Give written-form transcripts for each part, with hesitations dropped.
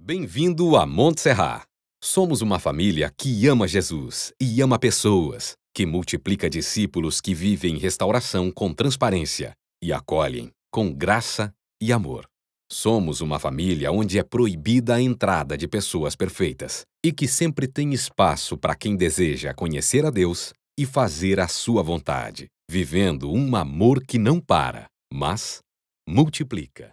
Bem-vindo a Montserrat. Somos uma família que ama Jesus e ama pessoas, que multiplica discípulos que vivem restauração com transparência e acolhem com graça e amor. Somos uma família onde é proibida a entrada de pessoas perfeitas e que sempre tem espaço para quem deseja conhecer a Deus e fazer a sua vontade, vivendo um amor que não para, mas multiplica.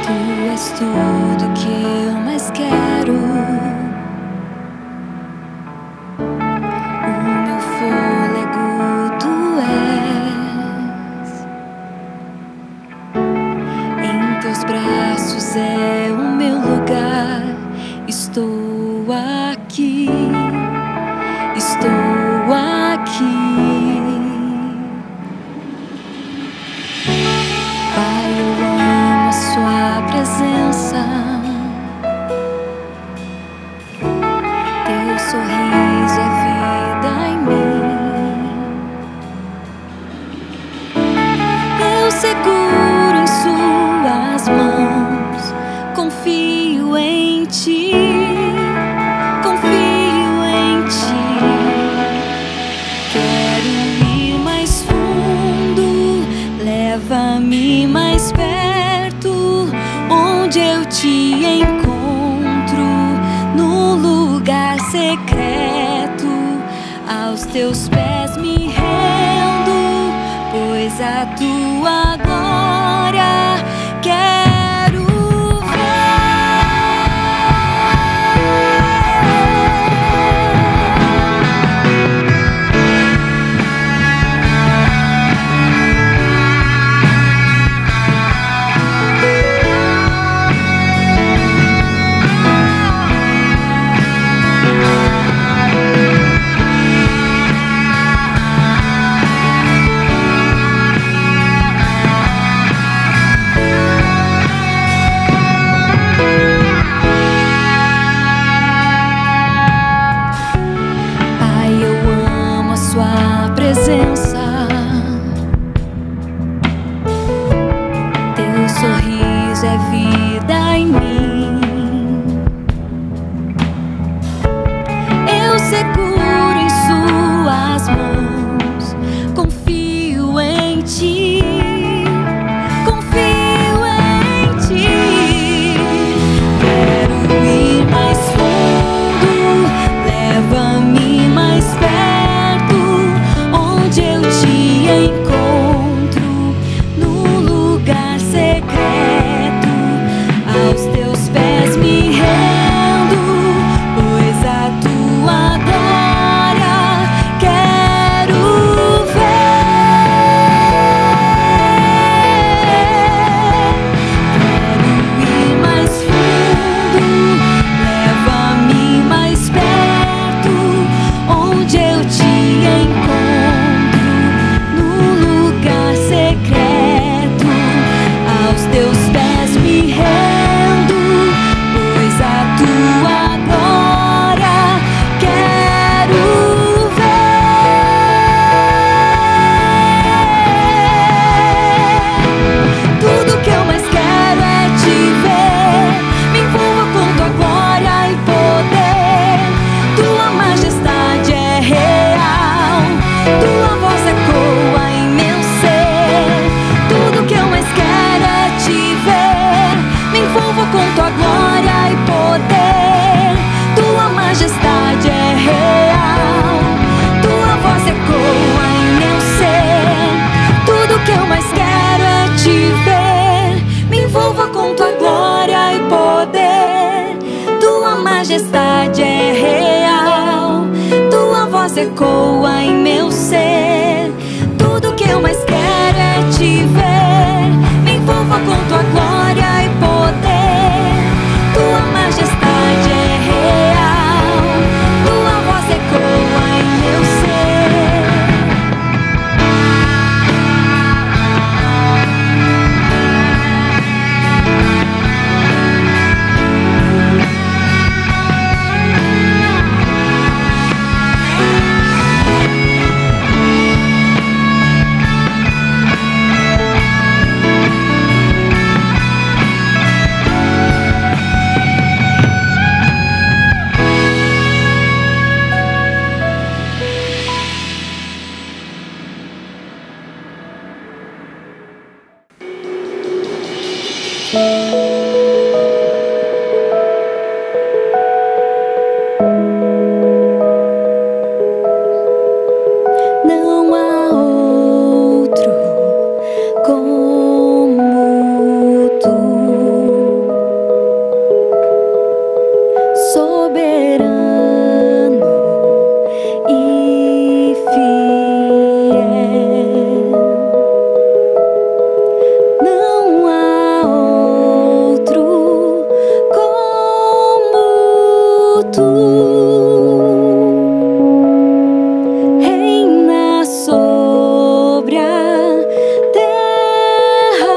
Tu és tudo que eu mais quero. O meu fôlego tu és. Em teus braços é o meu lugar. Estou aqui. Estou aqui. Pai, eu amo a sua presença. Teu sorriso é vida em mim. Eu seguro em suas mãos. Confio em ti. Confio em ti. Quero ir mais fundo. Leva-me mais perto, onde eu te encontro, no lugar secreto. Aos teus pés me rendo, pois a tua glória quero ver. Sua presença, teu sorriso é vida em mim. Eu seguro em suas mãos, confio em ti. Confio em ti. Quero ir mais fundo, leva-me mais perto, onde eu te encontro, no lugar secreto. Aos teus pés me rendo, pois a tua glória quero ver. Quero ir mais fundo, leva-me mais perto, onde eu te encontro, no lugar secreto. Aos teus pés me rendo, pois a tua glória quero ver. Tudo que eu mais quero é te ver. Me envolva com tua glória e poder. Tua majestade é real. Tua voz ecoa em meu ser. Tudo que eu mais quero é te ver. Me envolva com tua glória e poder. Tua majestade é real. Tua voz ecoa em meu ser. Tudo que eu mais quero é te ver. Me envolva com tua glória e poder. Tua majestade é real. Tua voz ecoa em meu ser. Tudo que eu mais quero é te ver. Me envolva com tua glória e poder. Tua majestade é real. Tua voz ecoa em meu ser. reina sobre a terra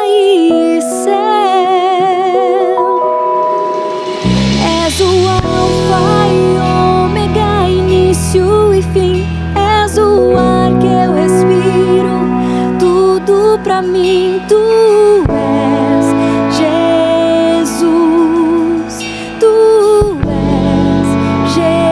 e céu. És o Alfa e Ômega, início e fim. És o ar que eu respiro, tudo pra mim. Tu és Jesus, tu és Jesus.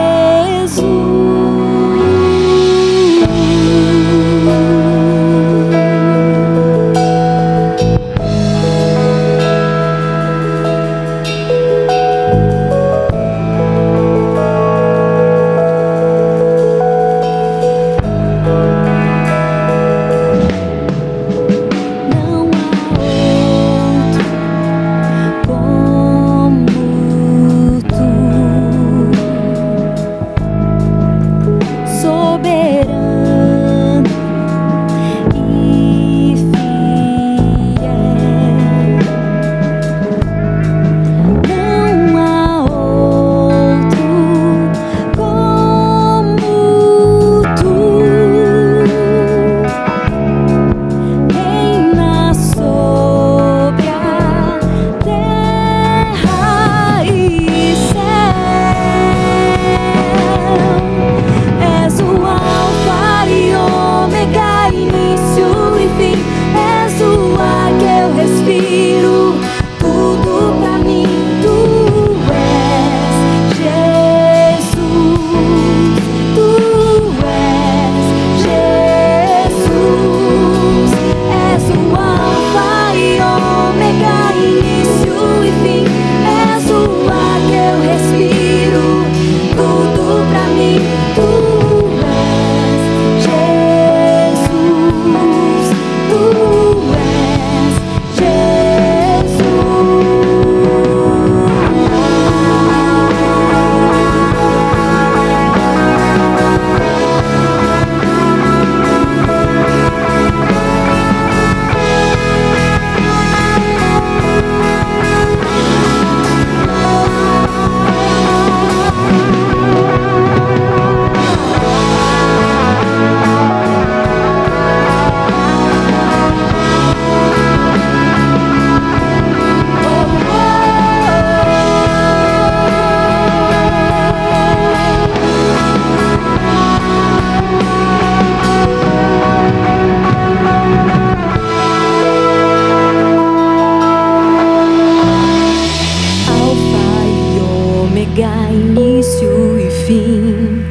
Início e fim,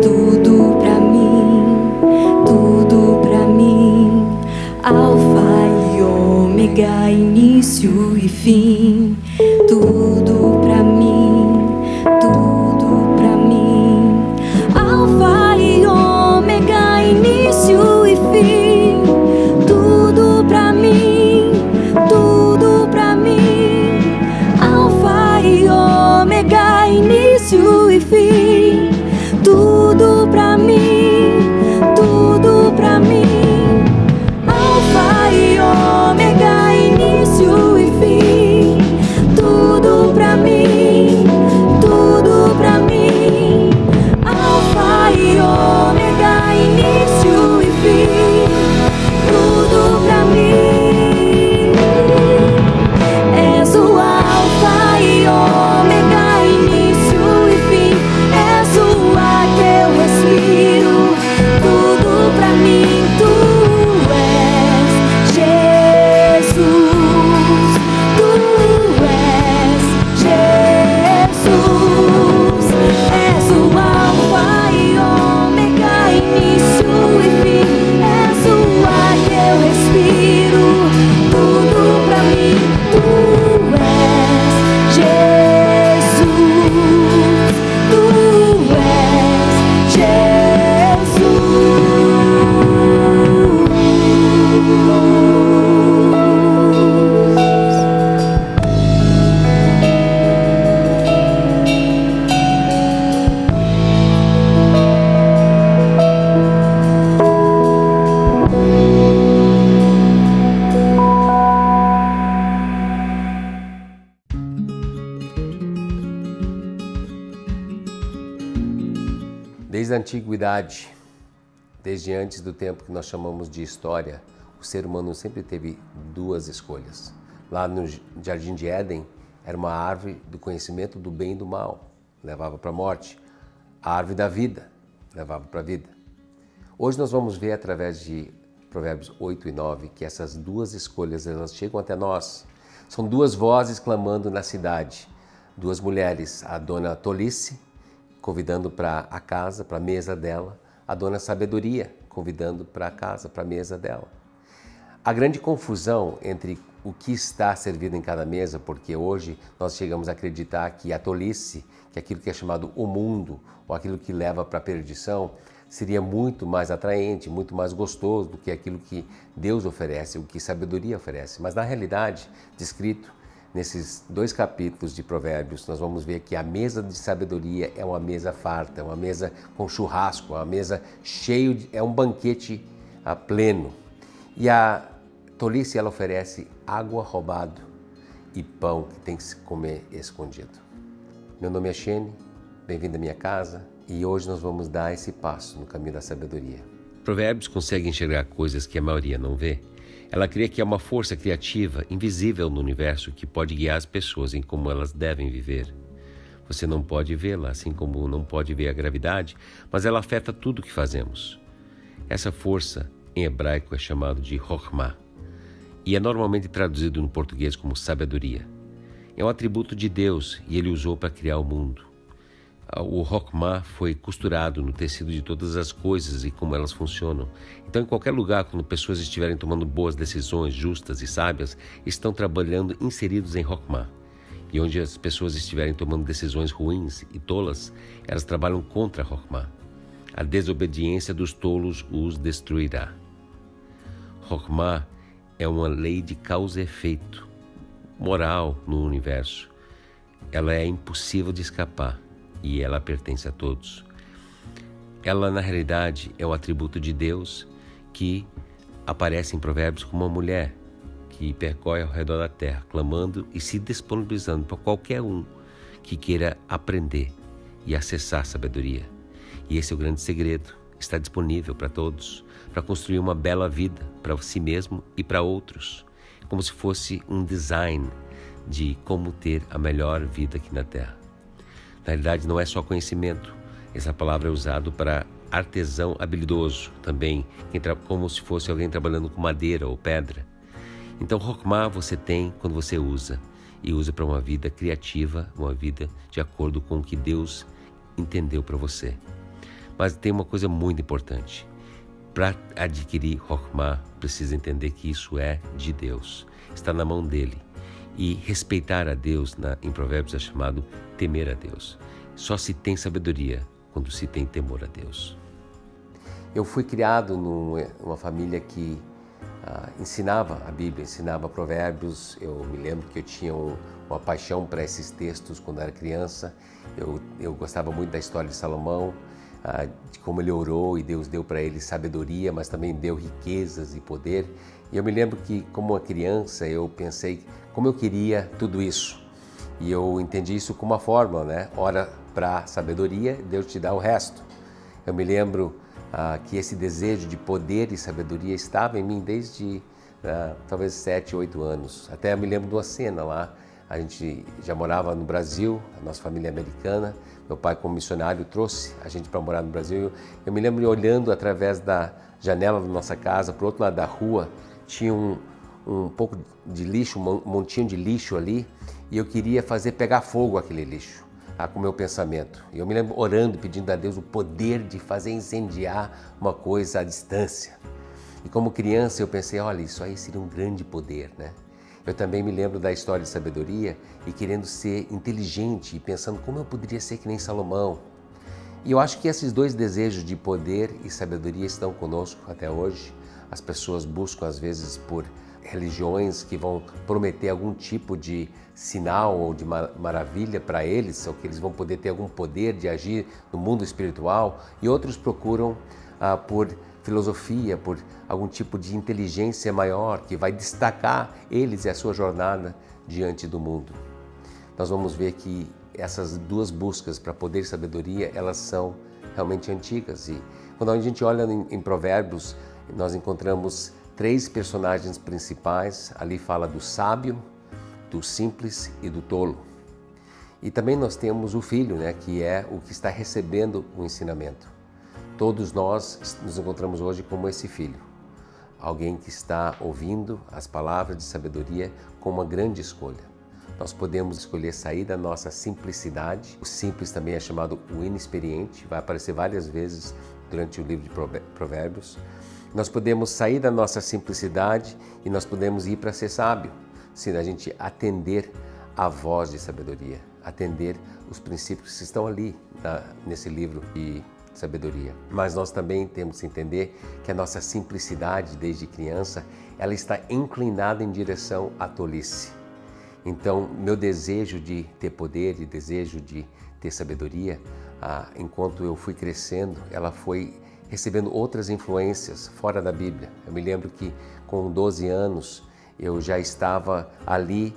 tudo pra mim, tudo pra mim. Alfa e Ômega, início e fim, tudo pra mim, tudo pra mim. Alfa e Ômega, início e fim, tudo pra mim, tudo pra mim. Alfa e Ômega, início e fim, tudo pra mim, tudo pra mim. Alfa e Ômega, início e fim, tudo pra mim, tudo pra mim. Alfa e Ômega, início e fim, tudo pra mim. És o Alfa e Ômega, início e fim. Desde a antiguidade, desde antes do tempo que nós chamamos de história, o ser humano sempre teve duas escolhas. Lá no Jardim de Éden, era uma árvore do conhecimento do bem e do mal, levava para a morte. A árvore da vida, levava para a vida. Hoje nós vamos ver através de Provérbios 8 e 9 que essas duas escolhas elas chegam até nós. São duas vozes clamando na cidade. Duas mulheres, a dona Tolice, convidando para a casa, para a mesa dela, a dona Sabedoria, convidando para a casa, para a mesa dela. A grande confusão entre o que está servido em cada mesa, porque hoje nós chegamos a acreditar que a tolice, que aquilo que é chamado o mundo, ou aquilo que leva para a perdição, seria muito mais atraente, muito mais gostoso do que aquilo que Deus oferece, o que sabedoria oferece. Mas na realidade, descrito nesses 2 capítulos de Provérbios, nós vamos ver que a mesa de sabedoria é uma mesa farta, é uma mesa com churrasco, é uma mesa cheia, é um banquete pleno. E a tolice, ela oferece água roubado e pão que tem que se comer escondido. Meu nome é Shane, bem-vindo à minha casa e hoje nós vamos dar esse passo no caminho da sabedoria. Provérbios consegue enxergar coisas que a maioria não vê. Ela crê que há uma força criativa, invisível no universo, que pode guiar as pessoas em como elas devem viver. Você não pode vê-la, assim como não pode ver a gravidade, mas ela afeta tudo o que fazemos. Essa força, em hebraico, é chamado de Chokhmah, e é normalmente traduzido no português como sabedoria. É um atributo de Deus e Ele usou para criar o mundo. O Chokhmah foi costurado no tecido de todas as coisas e como elas funcionam. Então, em qualquer lugar, quando pessoas estiverem tomando boas decisões justas e sábias, estão trabalhando inseridos em Chokhmah. E onde as pessoas estiverem tomando decisões ruins e tolas, elas trabalham contra Chokhmah. A desobediência dos tolos os destruirá. Chokhmah é uma lei de causa e efeito moral no universo. Ela é impossível de escapar e ela pertence a todos. Ela, na realidade, é um atributo de Deus que aparece em Provérbios como uma mulher que percorre ao redor da terra, clamando e se disponibilizando para qualquer um que queira aprender e acessar a sabedoria. E esse é o grande segredo, está disponível para todos, para construir uma bela vida para si mesmo e para outros, como se fosse um design de como ter a melhor vida aqui na Terra. Na realidade, não é só conhecimento. Essa palavra é usada para artesão habilidoso também, como se fosse alguém trabalhando com madeira ou pedra. Então, Chokhmah você tem quando você usa, e usa para uma vida criativa, uma vida de acordo com o que Deus entendeu para você. Mas tem uma coisa muito importante. Para adquirir Chokhmah, precisa entender que isso é de Deus, está na mão dele. E respeitar a Deus, em Provérbios é chamado temer a Deus. Só se tem sabedoria quando se tem temor a Deus. Eu fui criado numa família que ensinava a Bíblia, ensinava Provérbios. Eu me lembro que eu tinha uma paixão para esses textos quando era criança. Eu gostava muito da história de Salomão, de como ele orou e Deus deu para ele sabedoria, mas também deu riquezas e poder. E eu me lembro que, como uma criança, eu pensei como eu queria tudo isso. E eu entendi isso como uma fórmula, né? Ora para sabedoria, Deus te dá o resto. Eu me lembro que esse desejo de poder e sabedoria estava em mim desde talvez 7, 8 anos. Até eu me lembro de uma cena lá. A gente já morava no Brasil, a nossa família é americana. Meu pai, como missionário, trouxe a gente para morar no Brasil. Eu me lembro de olhando através da janela da nossa casa, para o outro lado da rua, tinha um pouco de lixo, um montinho de lixo ali, e eu queria fazer pegar fogo aquele lixo, com o meu pensamento. E eu me lembro orando, pedindo a Deus o poder de fazer incendiar uma coisa à distância. E como criança eu pensei, olha, isso aí seria um grande poder, né? Eu também me lembro da história de sabedoria e querendo ser inteligente e pensando como eu poderia ser que nem Salomão. E eu acho que esses dois desejos de poder e sabedoria estão conosco até hoje. As pessoas buscam às vezes por religiões que vão prometer algum tipo de sinal ou de maravilha para eles, ou que eles vão poder ter algum poder de agir no mundo espiritual, e outros procuram por filosofia, por algum tipo de inteligência maior que vai destacar eles e a sua jornada diante do mundo. Nós vamos ver que essas duas buscas para poder e sabedoria, elas são realmente antigas. E quando a gente olha em Provérbios, nós encontramos 3 personagens principais. Ali fala do sábio, do simples e do tolo. E também nós temos o filho, né, que é o que está recebendo o ensinamento. Todos nós nos encontramos hoje como esse filho. Alguém que está ouvindo as palavras de sabedoria com uma grande escolha. Nós podemos escolher sair da nossa simplicidade. O simples também é chamado o inexperiente, vai aparecer várias vezes durante o livro de Provérbios. Nós podemos sair da nossa simplicidade e nós podemos ir para ser sábio, se a gente atender a voz de sabedoria, atender os princípios que estão ali nesse livro de sabedoria. Mas nós também temos que entender que a nossa simplicidade desde criança, ela está inclinada em direção à tolice. Então, meu desejo de ter poder e desejo de ter sabedoria, enquanto eu fui crescendo, ela foi recebendo outras influências fora da Bíblia. Eu me lembro que com 12 anos eu já estava ali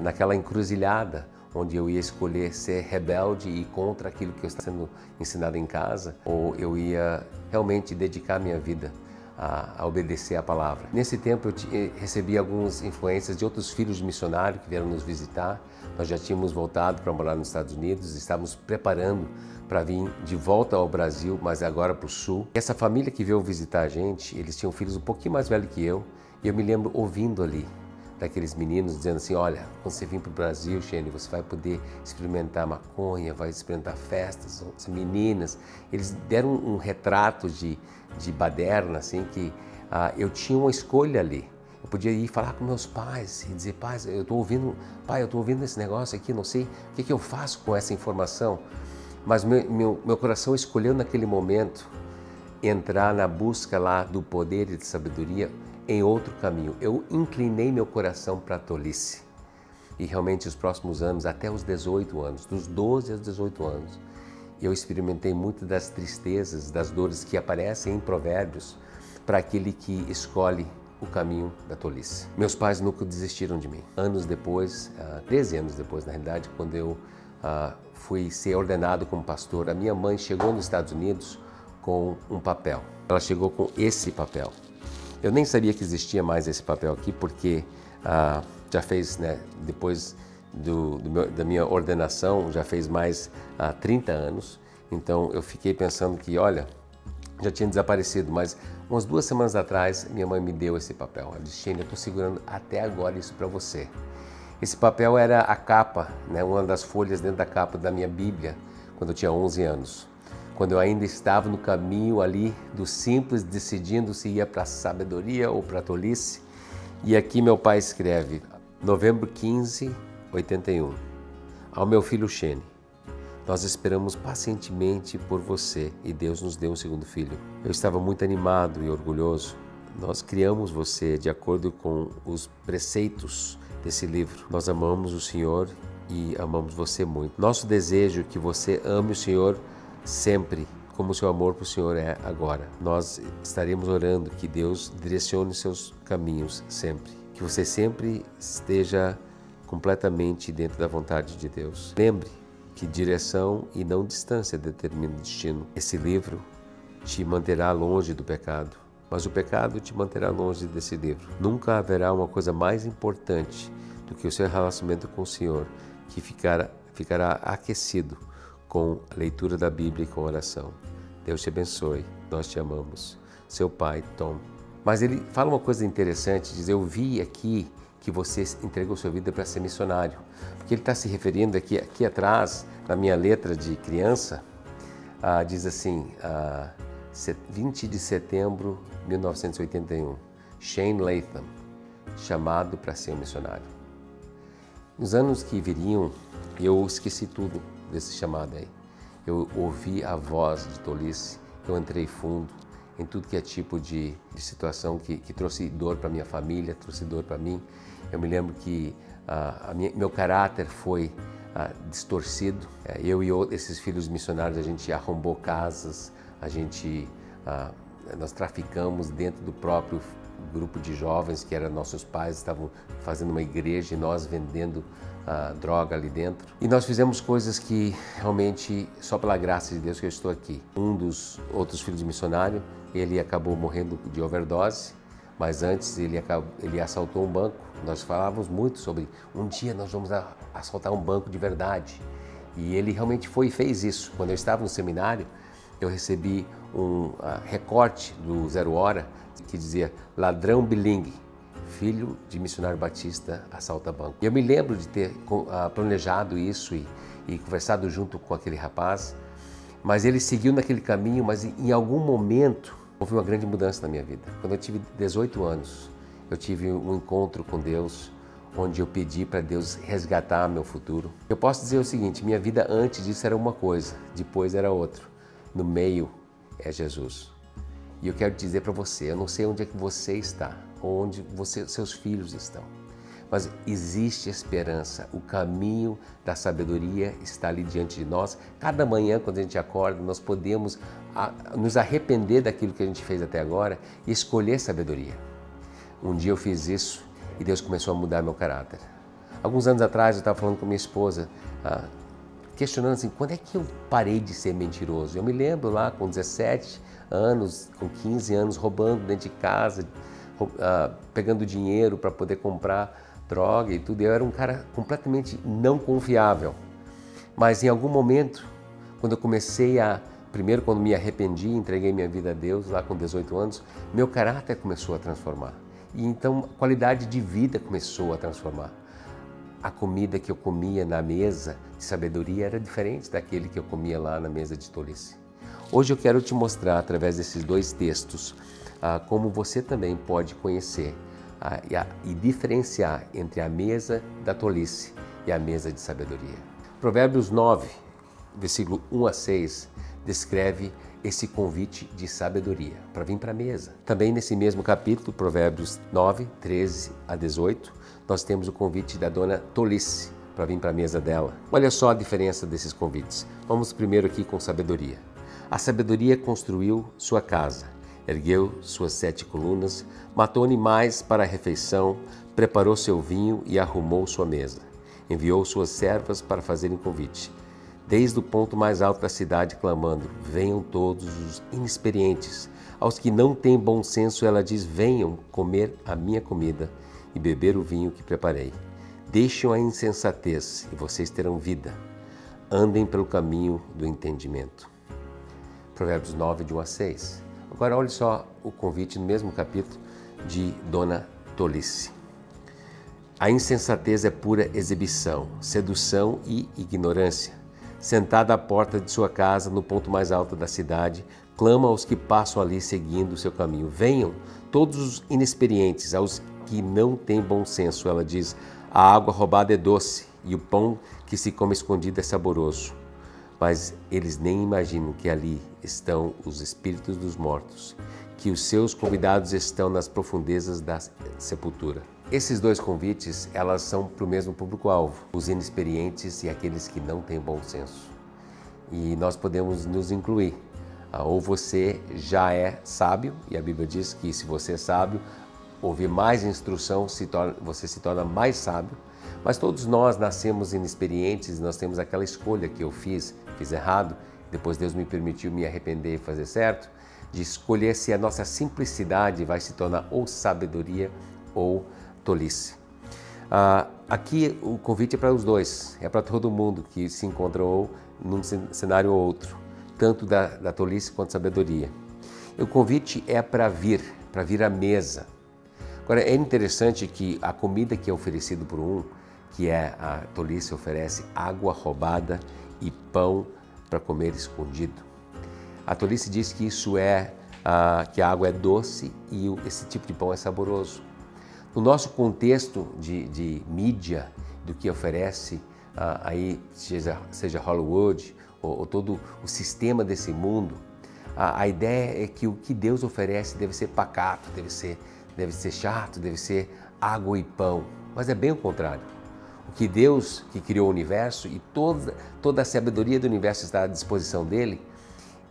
naquela encruzilhada, onde eu ia escolher ser rebelde e ir contra aquilo que eu estava sendo ensinado em casa, ou eu ia realmente dedicar minha vida a obedecer a palavra. Nesse tempo eu recebi algumas influências de outros filhos de missionário que vieram nos visitar. Nós já tínhamos voltado para morar nos Estados Unidos, estávamos preparando para vir de volta ao Brasil, mas agora para o Sul. Essa família que veio visitar a gente, eles tinham filhos um pouquinho mais velhos que eu, e eu me lembro ouvindo ali daqueles meninos dizendo assim, olha, quando você vir para o Brasil, Shane, você vai poder experimentar maconha, vai experimentar festas, meninas. Eles deram um retrato de baderna, assim, que eu tinha uma escolha ali. Eu podia ir falar com meus pais e dizer, pai, eu estou ouvindo esse negócio aqui, não sei o que eu faço com essa informação. Mas meu coração escolheu naquele momento entrar na busca lá do poder e de sabedoria em outro caminho. Eu inclinei meu coração para a tolice. E realmente os próximos anos, até os 18 anos, dos 12 aos 18 anos, eu experimentei muito das tristezas, das dores que aparecem em Provérbios para aquele que escolhe o caminho da tolice. Meus pais nunca desistiram de mim. Anos depois, 13 anos depois, na realidade, quando eu fui ser ordenado como pastor, a minha mãe chegou nos Estados Unidos com um papel. Ela chegou com esse papel. Eu nem sabia que existia mais esse papel aqui, porque já fez, né, depois da minha ordenação, já fez mais 30 anos. Então eu fiquei pensando que, olha, já tinha desaparecido, mas umas 2 semanas atrás minha mãe me deu esse papel. Ela disse, Shane, eu estou segurando até agora isso para você. Esse papel era a capa, né, uma das folhas dentro da capa da minha Bíblia, quando eu tinha 11 anos. Quando eu ainda estava no caminho ali do simples, decidindo se ia para a sabedoria ou para a tolice. E aqui meu pai escreve, novembro 15, 81. Ao meu filho Shane, nós esperamos pacientemente por você e Deus nos deu um segundo filho. Eu estava muito animado e orgulhoso. Nós criamos você de acordo com os preceitos desse livro. Nós amamos o Senhor e amamos você muito. Nosso desejo é que você ame o Senhor sempre, como o seu amor para o Senhor é agora. Nós estaremos orando que Deus direcione seus caminhos sempre. Que você sempre esteja completamente dentro da vontade de Deus. Lembre que direção e não distância determina o destino. Esse livro te manterá longe do pecado, mas o pecado te manterá longe desse livro. Nunca haverá uma coisa mais importante do que o seu relacionamento com o Senhor, que ficará aquecido com a leitura da Bíblia e com a oração. Deus te abençoe, nós te amamos. Seu pai, Tom. Mas ele fala uma coisa interessante, diz, eu vi aqui que você entregou sua vida para ser missionário. Porque ele está se referindo aqui atrás, na minha letra de criança, diz assim, 20 de setembro de 1981, Shane Latham, chamado para ser um missionário. Nos anos que viriam, eu esqueci tudo desse chamado aí. Eu ouvi a voz de tolice, eu entrei fundo em tudo que é tipo de situação que trouxe dor para minha família, trouxe dor para mim. Eu me lembro que meu caráter foi distorcido. Eu e esses filhos missionários, a gente arrombou casas, nós traficamos dentro do próprio grupo de jovens que eram nossos pais, estavam fazendo uma igreja e nós vendendo droga ali dentro. E nós fizemos coisas que realmente, só pela graça de Deus que eu estou aqui. Um dos outros filhos de missionário, ele acabou morrendo de overdose, mas antes ele assaltou um banco. Nós falávamos muito sobre um dia nós vamos assaltar um banco de verdade. E ele realmente foi e fez isso. Quando eu estava no seminário, eu recebi um recorte do Zero Hora que dizia: ladrão bilingue, filho de missionário batista assalta banco. E eu me lembro de ter planejado isso e conversado junto com aquele rapaz, mas ele seguiu naquele caminho, mas em algum momento houve uma grande mudança na minha vida. Quando eu tive 18 anos, eu tive um encontro com Deus, onde eu pedi para Deus resgatar meu futuro. Eu posso dizer o seguinte: minha vida antes disso era uma coisa, depois era outra. No meio é Jesus. E eu quero dizer para você, eu não sei onde é que você está, ou onde seus filhos estão, mas existe esperança. O caminho da sabedoria está ali diante de nós. Cada manhã, quando a gente acorda, nós podemos nos arrepender daquilo que a gente fez até agora e escolher sabedoria. Um dia eu fiz isso e Deus começou a mudar meu caráter. Alguns anos atrás eu estava falando com minha esposa, questionando assim, quando é que eu parei de ser mentiroso? Eu me lembro lá com 17 anos, com 15 anos, roubando dentro de casa, pegando dinheiro para poder comprar droga e tudo. Eu era um cara completamente não confiável. Mas em algum momento, quando eu comecei primeiro quando me arrependi, entreguei minha vida a Deus, lá com 18 anos, meu caráter começou a transformar. E então a qualidade de vida começou a transformar. A comida que eu comia na mesa de sabedoria era diferente daquele que eu comia lá na mesa de tolice. Hoje eu quero te mostrar, através desses dois textos, como você também pode conhecer e diferenciar entre a mesa da tolice e a mesa de sabedoria. Provérbios 9, versículo 1 a 6, descreve esse convite de sabedoria para vir para a mesa. Também nesse mesmo capítulo, Provérbios 9, 13 a 18, nós temos o convite da dona tolice para vir para a mesa dela. Olha só a diferença desses convites. Vamos primeiro aqui com sabedoria. A sabedoria construiu sua casa, ergueu suas 7 colunas, matou animais para a refeição, preparou seu vinho e arrumou sua mesa. Enviou suas servas para fazerem convite, desde o ponto mais alto da cidade, clamando: venham todos os inexperientes. Aos que não têm bom senso, ela diz: venham comer a minha comida e beber o vinho que preparei. Deixem a insensatez e vocês terão vida. Andem pelo caminho do entendimento. Provérbios 9, de 1 a 6. Agora olhe só o convite no mesmo capítulo de dona tolice. A insensatez é pura exibição, sedução e ignorância. Sentada à porta de sua casa, no ponto mais alto da cidade, clama aos que passam ali seguindo o seu caminho. Venham todos os inexperientes, aos que não têm bom senso. Ela diz: a água roubada é doce e o pão que se come escondido é saboroso. Mas eles nem imaginam que ali estão os espíritos dos mortos, que os seus convidados estão nas profundezas da sepultura. Esses dois convites, elas são para o mesmo público-alvo, os inexperientes e aqueles que não têm bom senso. E nós podemos nos incluir. Ou você já é sábio, e a Bíblia diz que se você é sábio, ouvir mais instrução, você se torna mais sábio. Mas todos nós nascemos inexperientes, nós temos aquela escolha que eu fiz errado, depois Deus me permitiu me arrepender e fazer certo, de escolher se a nossa simplicidade vai se tornar ou sabedoria ou tolice. Aqui o convite é para os dois, é para todo mundo que se encontra ou num cenário ou outro, tanto da tolice quanto da sabedoria. O convite é para vir à mesa. Agora, é interessante que a comida que é oferecida por um, que é a tolice, oferece água roubada e pão para comer escondido. A tolice diz que isso que a água é doce e esse tipo de pão é saboroso. No nosso contexto de mídia, do que oferece, aí seja Hollywood ou todo o sistema desse mundo, a ideia é que o que Deus oferece deve ser pacato, deve ser chato, deve ser água e pão. Mas é bem o contrário. O que Deus, que criou o universo e toda a sabedoria do universo está à disposição dele,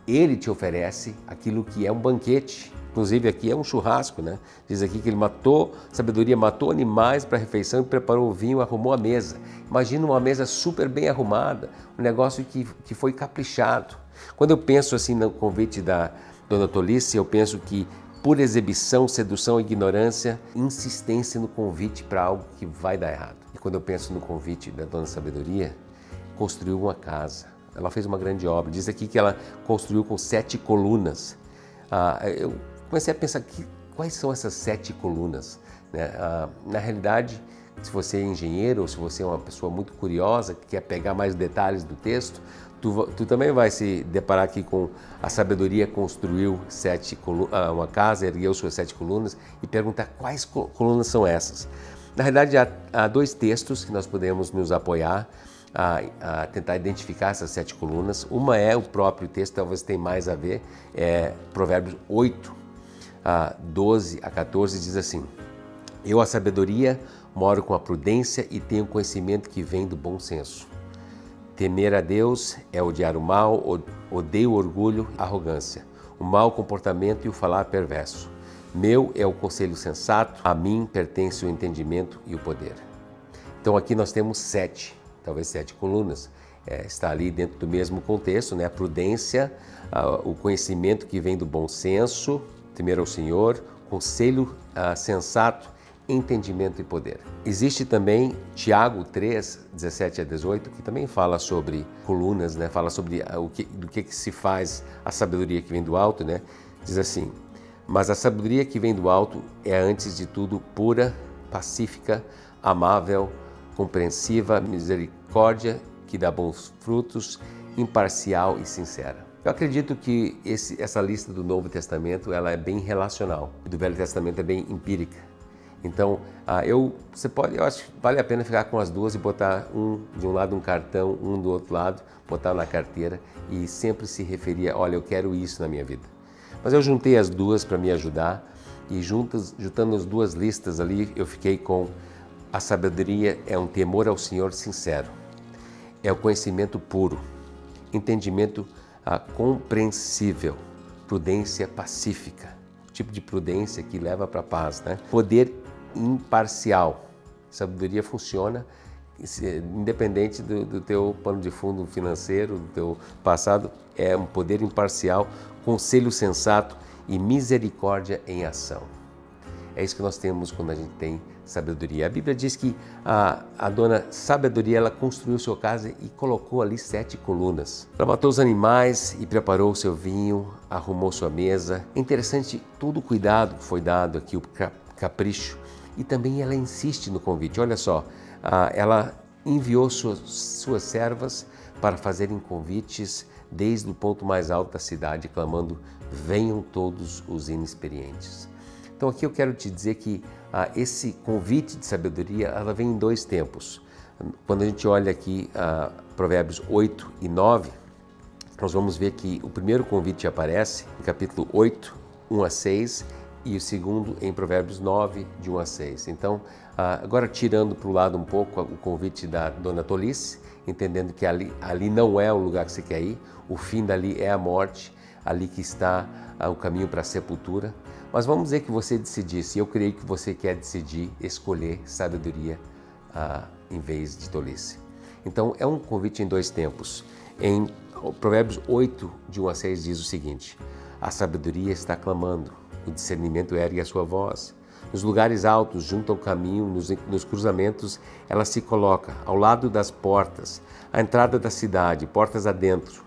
Ele te oferece aquilo que é um banquete. Inclusive aqui é um churrasco, né? Diz aqui que ele sabedoria matou animais para a refeição e preparou o vinho, arrumou a mesa. Imagina uma mesa super bem arrumada, um negócio que foi caprichado. Quando eu penso assim no convite da Dona Tolice, eu penso que por exibição, sedução, ignorância, insistência no convite para algo que vai dar errado. E quando eu penso no convite da Dona Sabedoria, construiu uma casa. Ela fez uma grande obra. Diz aqui que ela construiu com 7 colunas. Eu comecei a pensar quais são essas 7 colunas, né? Na realidade, se você é engenheiro ou se você é uma pessoa muito curiosa, que quer pegar mais detalhes do texto, tu também vai se deparar aqui com a sabedoria construiu uma casa, ergueu suas 7 colunas e perguntar quais colunas são essas. Na realidade, há 2 textos que nós podemos nos apoiar a tentar identificar essas 7 colunas. Uma é o próprio texto, talvez tenha mais a ver, é Provérbios 8, 12 a 14, diz assim: Eu, a sabedoria, moro com a prudência e tenho conhecimento que vem do bom senso. Temer a Deus é odiar o mal, odeio o orgulho, a arrogância, o mau comportamento e o falar perverso. Meu é o conselho sensato, a mim pertence o entendimento e o poder. Então aqui nós temos 7, talvez 7 colunas. Está ali dentro do mesmo contexto, né? A prudência, o conhecimento que vem do bom senso, temer ao Senhor, conselho sensato, entendimento e poder. Existe também Tiago 3, 17 a 18, que também fala sobre colunas, né? Fala sobre do que se faz a sabedoria que vem do alto, né? Diz assim: Mas a sabedoria que vem do alto é, antes de tudo, pura, pacífica, amável, compreensiva, misericórdia, que dá bons frutos, imparcial e sincera. Eu acredito que essa lista do Novo Testamento ela é bem relacional, do Velho Testamento é bem empírica. Então, eu acho que vale a pena ficar com as duas e botar de um lado um cartão, do outro lado, botar na carteira e sempre se referir a, olha, eu quero isso na minha vida. Mas eu juntei as duas para me ajudar e juntando as 2 listas ali, eu fiquei com a sabedoria é um temor ao Senhor sincero, é o conhecimento puro, entendimento compreensível, prudência pacífica, o tipo de prudência que leva para a paz, né? Poder imparcial, sabedoria funciona independente do teu pano de fundo financeiro, do teu passado, é um poder imparcial, conselho sensato e misericórdia em ação. É isso que nós temos quando a gente tem sabedoria. A Bíblia diz que a dona sabedoria, ela construiu sua casa e colocou ali 7 colunas. Ela matou os animais e preparou o seu vinho, arrumou sua mesa. É interessante todo o cuidado que foi dado aqui, o capricho. E também ela insiste no convite. Olha só, ela enviou suas servas para fazerem convites desde o ponto mais alto da cidade, clamando, venham todos os inexperientes. Então aqui eu quero te dizer que esse convite de sabedoria, ela vem em 2 tempos. Quando a gente olha aqui Provérbios 8 e 9, nós vamos ver que o primeiro convite aparece no capítulo 8, 1 a 6, e o segundo em Provérbios 9, de 1 a 6. Então, agora tirando para o lado um pouco o convite da Dona Tolice, entendendo que ali não é o lugar que você quer ir, o fim dali é a morte, ali que está o caminho para a sepultura. Mas vamos dizer que você decidisse, eu creio que você quer decidir escolher sabedoria em vez de tolice. Então, é um convite em 2 tempos. Em Provérbios 8, de 1 a 6, diz o seguinte: a sabedoria está clamando, o discernimento ergue a sua voz. Nos lugares altos, junto ao caminho, nos cruzamentos, ela se coloca ao lado das portas, à entrada da cidade, portas adentro.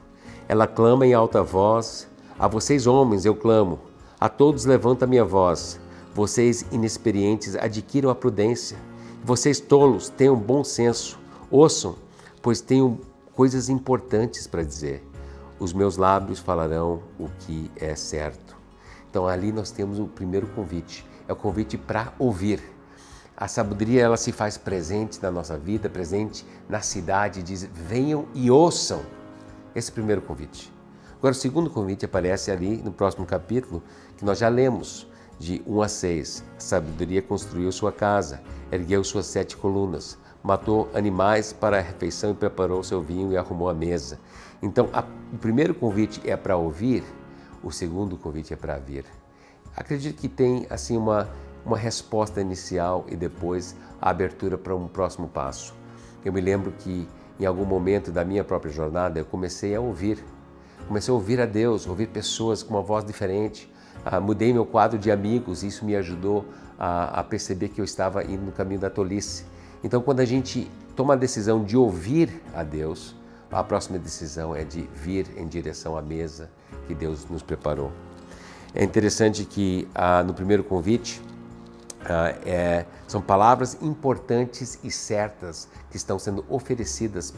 Ela clama em alta voz, a vocês homens eu clamo, a todos levanto a minha voz. Vocês inexperientes adquiram a prudência, vocês tolos tenham bom senso, ouçam, pois tenho coisas importantes para dizer. Os meus lábios falarão o que é certo. Então ali nós temos o primeiro convite, é o convite para ouvir. A sabedoria ela se faz presente na nossa vida, presente na cidade, diz venham e ouçam. Esse é o primeiro convite. Agora o segundo convite aparece ali no próximo capítulo, que nós já lemos, de 1 a 6. A sabedoria construiu sua casa, ergueu suas 7 colunas, matou animais para a refeição e preparou seu vinho e arrumou a mesa. Então, o primeiro convite é para ouvir, o segundo convite é para vir. Acredito que tem assim uma resposta inicial e depois a abertura para um próximo passo. Eu me lembro que em algum momento da minha própria jornada eu comecei a ouvir a Deus, ouvir pessoas com uma voz diferente. Mudei meu quadro de amigos e isso me ajudou a perceber que eu estava indo no caminho da tolice. Então, quando a gente toma a decisão de ouvir a Deus, a próxima decisão é de vir em direção à mesa que Deus nos preparou. É interessante que no primeiro convite são palavras importantes e certas que estão sendo oferecidas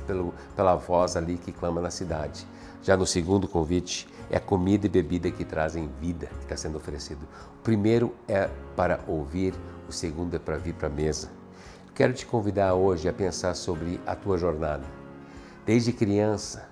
pela voz ali que clama na cidade. Já no segundo convite, é comida e bebida que trazem vida que está sendo oferecido. O primeiro é para ouvir, o segundo é para vir para a mesa. Quero te convidar hoje a pensar sobre a tua jornada. Desde criança,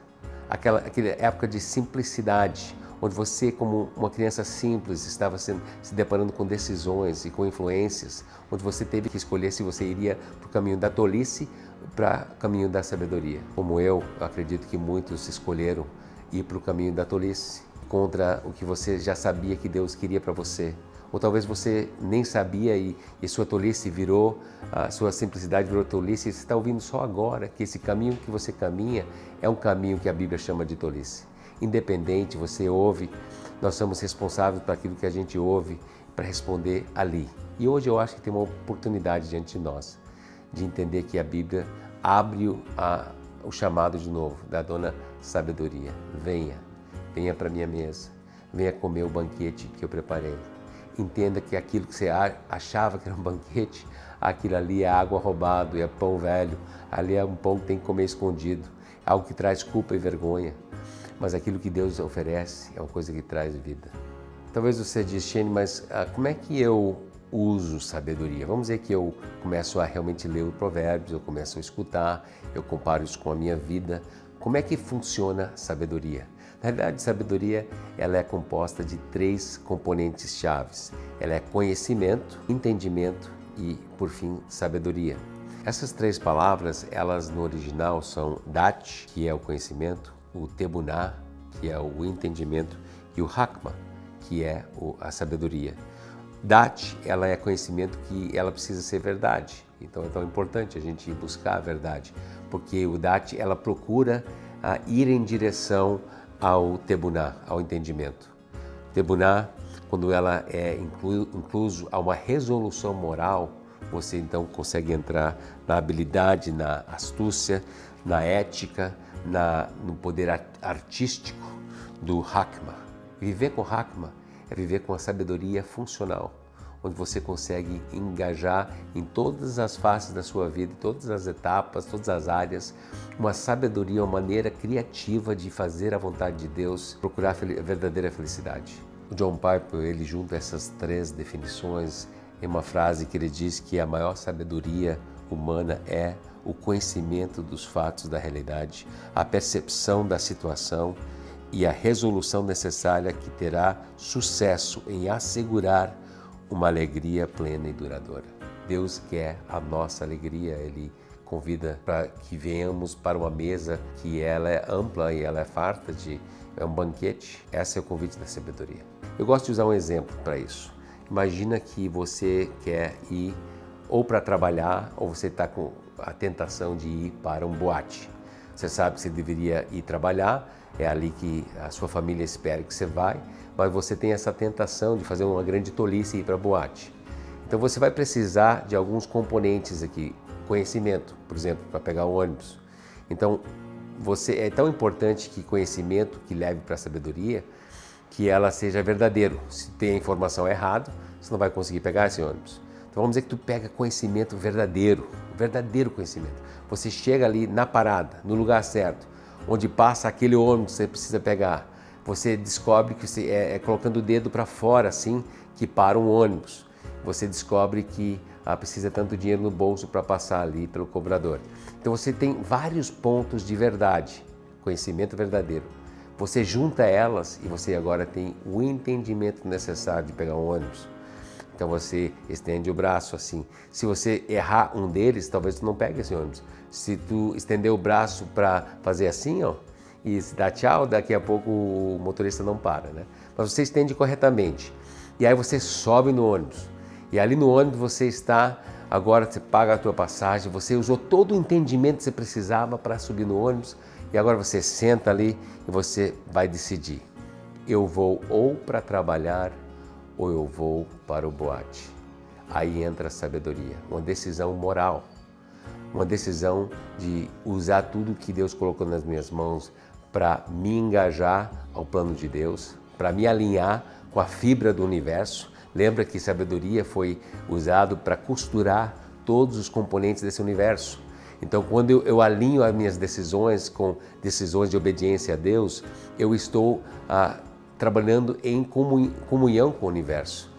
aquela época de simplicidade, onde você, como uma criança simples, estava se deparando com decisões e com influências, onde você teve que escolher se você iria para o caminho da tolice ou para o caminho da sabedoria. Como eu acredito que muitos escolheram ir para o caminho da tolice, contra o que você já sabia que Deus queria para você. Ou talvez você nem sabia e sua tolice virou, a sua simplicidade virou tolice e você está ouvindo só agora que esse caminho que você caminha é um caminho que a Bíblia chama de tolice. Independente, você ouve, nós somos responsáveis por aquilo que a gente ouve para responder ali. E hoje eu acho que tem uma oportunidade diante de nós de entender que a Bíblia abre o chamado de novo da dona sabedoria. Venha para minha mesa, venha comer o banquete que eu preparei. Entenda que aquilo que você achava que era um banquete, aquilo ali é água roubada, é pão velho, ali é um pão que tem que comer escondido, algo que traz culpa e vergonha. Mas aquilo que Deus oferece é uma coisa que traz vida. Talvez você diz, Shane, mas como é que eu uso sabedoria? Vamos dizer que eu começo a realmente ler os provérbios, eu começo a escutar, eu comparo isso com a minha vida. Como é que funciona sabedoria? Na verdade, sabedoria ela é composta de 3 componentes chaves. Ela é conhecimento, entendimento e, por fim, sabedoria. Essas 3 palavras, elas no original são dat, que é o conhecimento, o tebuná, que é o entendimento, e o hakma, que é a sabedoria. Dat, ela é conhecimento que ela precisa ser verdade. Então é tão importante a gente ir buscar a verdade, porque o dat, ela procura ir em direção ao tebuná, ao entendimento. Tebuná, quando ela é incluso a uma resolução moral, você então consegue entrar na habilidade, na astúcia, na ética, no poder artístico do Hakma. Viver com Hakma é viver com a sabedoria funcional, onde você consegue engajar em todas as faces da sua vida, em todas as etapas, todas as áreas, uma sabedoria, uma maneira criativa de fazer a vontade de Deus, procurar a verdadeira felicidade. O John Piper, ele junta essas 3 definições em uma frase que ele diz que a maior sabedoria humana é o conhecimento dos fatos da realidade, a percepção da situação e a resolução necessária que terá sucesso em assegurar uma alegria plena e duradoura. Deus quer a nossa alegria, Ele convida para que venhamos para uma mesa que ela é ampla e ela é farta é um banquete. Esse é o convite da sabedoria. Eu gosto de usar um exemplo para isso. Imagina que você quer ir ou para trabalhar ou você está com a tentação de ir para um boate. Você sabe que você deveria ir trabalhar, é ali que a sua família espera que você vai, mas você tem essa tentação de fazer uma grande tolice e ir para a boate. Então você vai precisar de alguns componentes aqui, conhecimento, por exemplo, para pegar um ônibus. Então é tão importante que conhecimento que leve para a sabedoria, que ela seja verdadeiro. Se tem a informação errada, você não vai conseguir pegar esse ônibus. Então vamos dizer que tu pega conhecimento verdadeiro conhecimento. Você chega ali na parada, no lugar certo, onde passa aquele ônibus que você precisa pegar. Você descobre que você é colocando o dedo para fora assim que para um ônibus. Você descobre que precisa tanto dinheiro no bolso para passar ali pelo cobrador. Então você tem vários pontos de verdade, conhecimento verdadeiro. Você junta elas e você agora tem o entendimento necessário de pegar um ônibus. Então você estende o braço assim. Se você errar um deles, talvez tu não pegue esse ônibus. Se tu estender o braço para fazer assim, ó, e dar tchau, daqui a pouco o motorista não para, né? Mas você estende corretamente. E aí você sobe no ônibus. E ali no ônibus você está, agora você paga a tua passagem, você usou todo o entendimento que você precisava para subir no ônibus, e agora você senta ali e você vai decidir. Eu vou ou para trabalhar ou eu vou para o boate. Aí entra a sabedoria, uma decisão moral, uma decisão de usar tudo que Deus colocou nas minhas mãos para me engajar ao plano de Deus, para me alinhar com a fibra do universo. Lembra que sabedoria foi usado para costurar todos os componentes desse universo. Então, quando eu alinho as minhas decisões com decisões de obediência a Deus, eu estou trabalhando em comunhão com o universo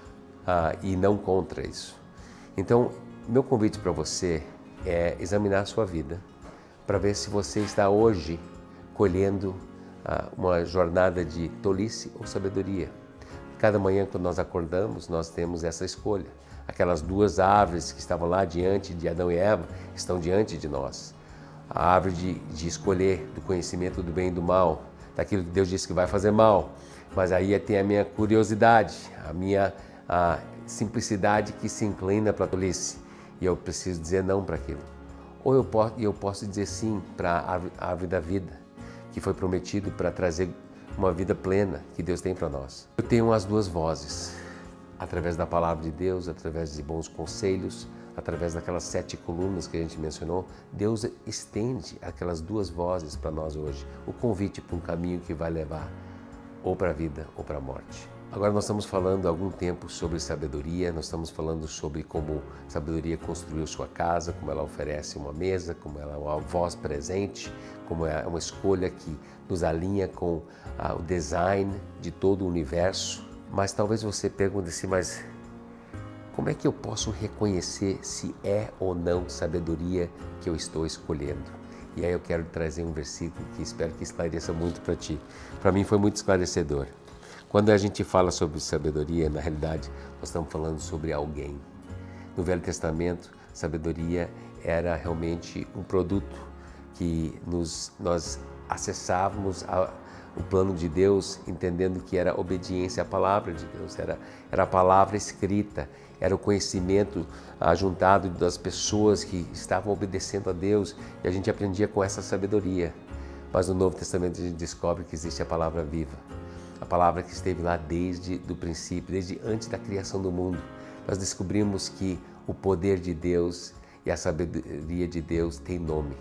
e não contra isso. Então, meu convite para você é examinar a sua vida para ver se você está hoje colhendo uma jornada de tolice ou sabedoria. Cada manhã, quando nós acordamos, nós temos essa escolha. Aquelas duas árvores que estavam lá diante de Adão e Eva estão diante de nós. A árvore de escolher do conhecimento do bem e do mal, daquilo que Deus disse que vai fazer mal. Mas aí tem a minha curiosidade, a minha simplicidade que se inclina para a tolice. E eu preciso dizer não para aquilo. Ou eu posso dizer sim para a árvore da vida, que foi prometido para trazer uma vida plena que Deus tem para nós. Eu tenho as duas vozes, através da palavra de Deus, através de bons conselhos, através daquelas 7 colunas que a gente mencionou. Deus estende aquelas duas vozes para nós hoje, o convite para um caminho que vai levar ou para a vida ou para a morte. Agora nós estamos falando há algum tempo sobre sabedoria, nós estamos falando sobre como sabedoria construiu sua casa, como ela oferece uma mesa, como ela é uma voz presente, como é uma escolha que nos alinha com o design de todo o universo. Mas talvez você pergunte assim, mas como é que eu posso reconhecer se é ou não sabedoria que eu estou escolhendo? E aí eu quero trazer um versículo que espero que esclareça muito para ti. Para mim foi muito esclarecedor. Quando a gente fala sobre sabedoria, na realidade, nós estamos falando sobre alguém. No Velho Testamento, sabedoria era realmente um produto que nós acessávamos o plano de Deus, entendendo que era obediência à palavra de Deus, era a palavra escrita, era o conhecimento ajuntado das pessoas que estavam obedecendo a Deus, e a gente aprendia com essa sabedoria. Mas no Novo Testamento a gente descobre que existe a palavra viva, a palavra que esteve lá desde o princípio, desde antes da criação do mundo. Nós descobrimos que o poder de Deus e a sabedoria de Deus tem nome.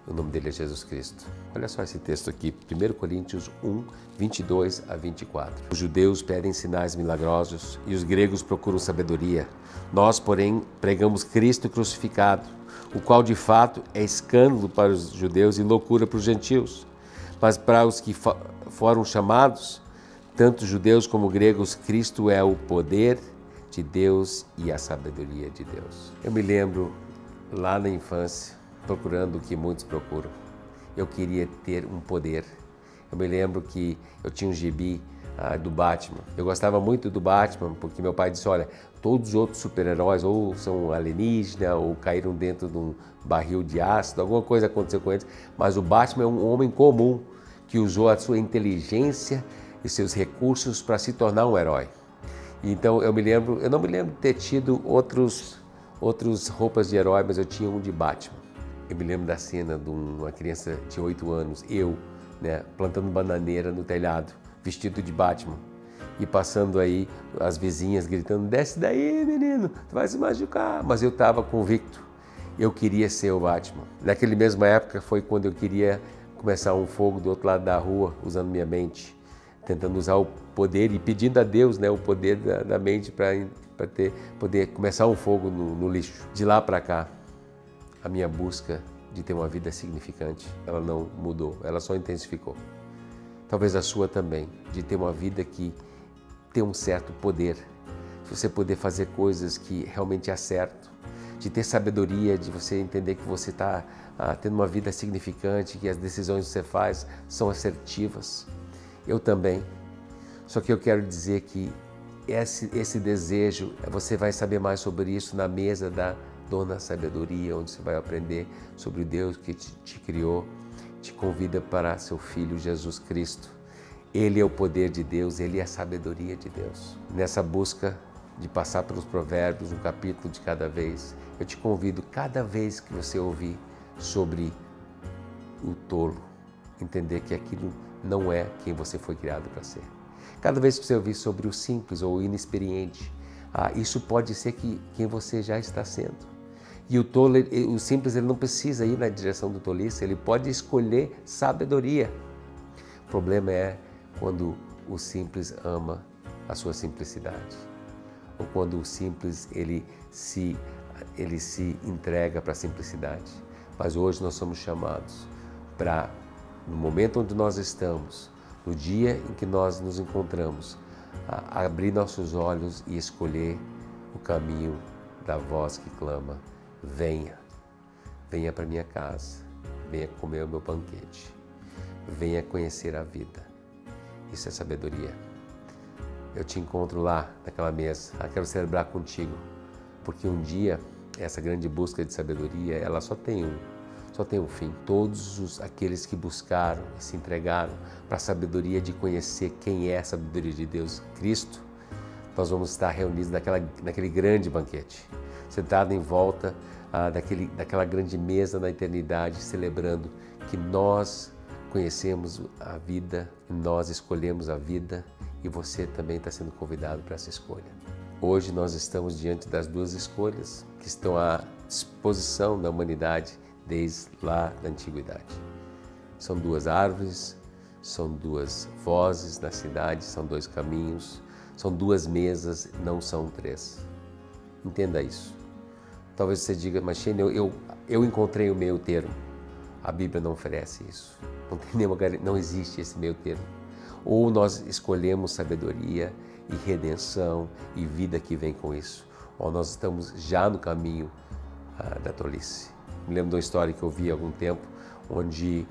O nome dele é Jesus Cristo. Olha só esse texto aqui, 1 Coríntios 1, 22 a 24. Os judeus pedem sinais milagrosos e os gregos procuram sabedoria. Nós, porém, pregamos Cristo crucificado, o qual de fato é escândalo para os judeus e loucura para os gentios. Mas para os que foram chamados, tanto judeus como gregos, Cristo é o poder de Deus e a sabedoria de Deus. Eu me lembro lá na infância, procurando o que muitos procuram. Eu queria ter um poder. Eu me lembro que eu tinha um gibi do Batman. Eu gostava muito do Batman porque meu pai disse, olha, todos os outros super-heróis ou são alienígenas ou caíram dentro de um barril de ácido, alguma coisa aconteceu com eles, mas o Batman é um homem comum que usou a sua inteligência e seus recursos para se tornar um herói. Então eu não me lembro de ter tido outras roupas de herói, mas eu tinha um de Batman. Eu me lembro da cena de uma criança de 8 anos, plantando bananeira no telhado, vestido de Batman, e passando aí as vizinhas gritando, desce daí menino, tu vai se machucar. Mas eu estava convicto, eu queria ser o Batman. Naquela mesma época foi quando eu queria começar um fogo do outro lado da rua, usando minha mente, tentando usar o poder e pedindo a Deus, o poder da mente para poder começar um fogo no lixo. De lá para cá, a minha busca de ter uma vida significante, ela não mudou, ela só intensificou. Talvez a sua também, de ter uma vida que tem um certo poder, de você poder fazer coisas que realmente é certo, de ter sabedoria, de você entender que você está tendo uma vida significante, que as decisões que você faz são assertivas. Eu também. Só que eu quero dizer que esse desejo, você vai saber mais sobre isso na mesa da Dona Sabedoria, onde você vai aprender sobre o Deus que te criou, te convida para seu Filho Jesus Cristo. Ele é o poder de Deus, Ele é a sabedoria de Deus. Nessa busca de passar pelos provérbios, um capítulo de cada vez, eu te convido, cada vez que você ouvir sobre o tolo, entender que aquilo não é quem você foi criado para ser. Cada vez que você ouvir sobre o simples ou o inexperiente, isso pode ser quem você já está sendo. E o tolo, o simples, ele não precisa ir na direção do tolice, ele pode escolher sabedoria. O problema é quando o simples ama a sua simplicidade, ou quando o simples ele se entrega para a simplicidade. Mas hoje nós somos chamados para, no momento onde nós estamos, no dia em que nós nos encontramos, abrir nossos olhos e escolher o caminho da voz que clama: venha, venha para minha casa, venha comer o meu banquete, venha conhecer a vida. Isso é sabedoria. Eu te encontro lá naquela mesa, quero celebrar contigo, porque um dia essa grande busca de sabedoria, ela só tem um fim. Todos aqueles que buscaram e se entregaram para a sabedoria de conhecer quem é a sabedoria de Deus, Cristo, nós vamos estar reunidos naquele grande banquete, sentado em volta daquela grande mesa na eternidade, celebrando que nós conhecemos a vida, nós escolhemos a vida e você também está sendo convidado para essa escolha. Hoje nós estamos diante das duas escolhas que estão à disposição da humanidade desde lá da antiguidade. São duas árvores, são duas vozes na cidade, são dois caminhos, são duas mesas, não são três. Entenda isso. Talvez você diga, mas Shane, eu encontrei o meio termo. A Bíblia não oferece isso. Não existe esse meio termo. Ou nós escolhemos sabedoria e redenção e vida que vem com isso, ou nós estamos já no caminho da tolice. Me lembro de uma história que eu vi há algum tempo, onde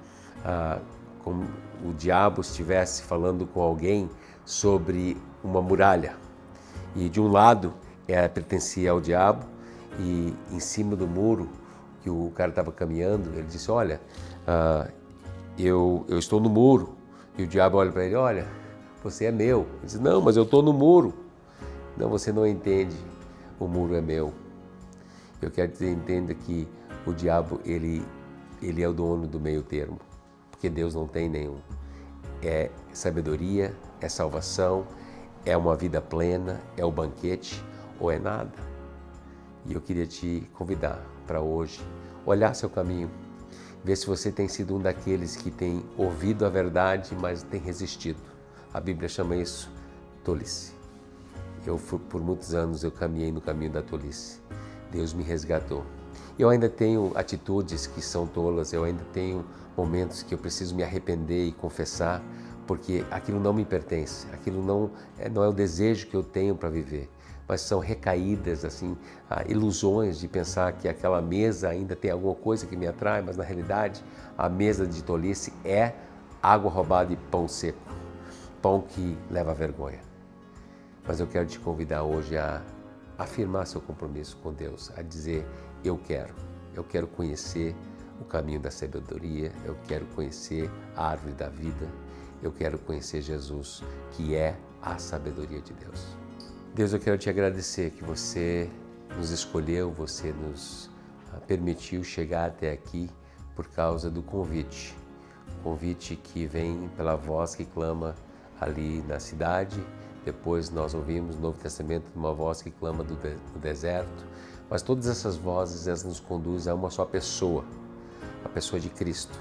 como o diabo estivesse falando com alguém sobre uma muralha. E de um lado pertencia ao diabo, e em cima do muro que o cara estava caminhando, ele disse: olha, eu estou no muro. E o diabo olha para ele: olha, você é meu. Ele diz: não, mas eu estou no muro. Não, você não entende, o muro é meu. Eu quero que você entenda que o diabo, ele é o dono do meio termo, porque Deus não tem nenhum. É sabedoria, é salvação, é uma vida plena, é o banquete ou é nada. E eu queria te convidar para hoje olhar seu caminho, ver se você tem sido um daqueles que tem ouvido a verdade, mas tem resistido. A Bíblia chama isso tolice. Por muitos anos eu caminhei no caminho da tolice. Deus me resgatou. Eu ainda tenho atitudes que são tolas, eu ainda tenho momentos que eu preciso me arrepender e confessar, porque aquilo não me pertence, aquilo não é o desejo que eu tenho para viver. Mas são recaídas, assim, ilusões de pensar que aquela mesa ainda tem alguma coisa que me atrai, mas na realidade a mesa de tolice é água roubada e pão seco, pão que leva à vergonha. Mas eu quero te convidar hoje a afirmar seu compromisso com Deus, a dizer: eu quero conhecer o caminho da sabedoria, eu quero conhecer a árvore da vida, eu quero conhecer Jesus, que é a sabedoria de Deus. Deus, eu quero te agradecer que você nos escolheu, você nos permitiu chegar até aqui por causa do convite. Convite que vem pela voz que clama ali na cidade. Depois nós ouvimos no Novo Testamento uma voz que clama do deserto. Mas todas essas vozes, elas nos conduzem a uma só pessoa, a pessoa de Cristo.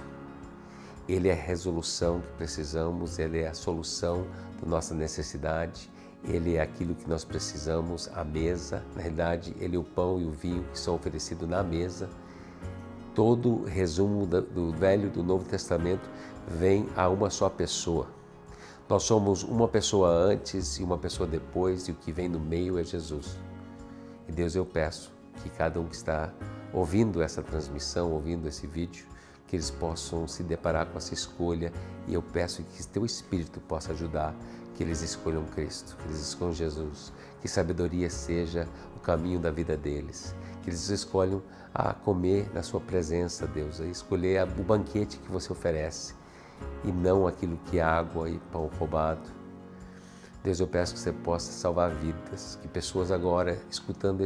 Ele é a resolução que precisamos, Ele é a solução da nossa necessidade. Ele é aquilo que nós precisamos, a mesa. Na realidade, Ele é o pão e o vinho que são oferecidos na mesa. Todo resumo do Velho e do Novo Testamento vem a uma só pessoa. Nós somos uma pessoa antes e uma pessoa depois, e o que vem no meio é Jesus. E Deus, eu peço que cada um que está ouvindo essa transmissão, ouvindo esse vídeo, que eles possam se deparar com essa escolha, e eu peço que Teu Espírito possa ajudar, que eles escolham Cristo, que eles escolham Jesus, que sabedoria seja o caminho da vida deles, que eles escolham a comer na Sua presença, Deus, a escolher o banquete que Você oferece e não aquilo que é água e pão roubado. Deus, eu peço que Você possa salvar vidas, que pessoas agora, escutando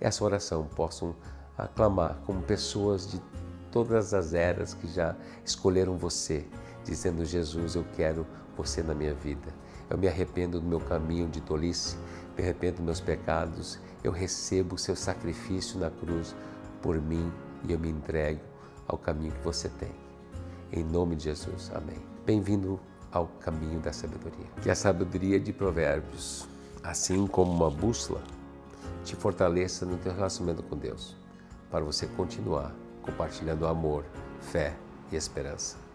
essa oração, possam aclamar como pessoas de todas as eras que já escolheram Você, dizendo: Jesus, eu quero Você na minha vida. Eu me arrependo do meu caminho de tolice, me arrependo dos meus pecados, eu recebo o Seu sacrifício na cruz por mim e eu me entrego ao caminho que Você tem. Em nome de Jesus, amém. Bem-vindo ao caminho da sabedoria. Que a sabedoria de Provérbios, assim como uma bússola, te fortaleça no teu relacionamento com Deus, para você continuar compartilhando amor, fé e esperança.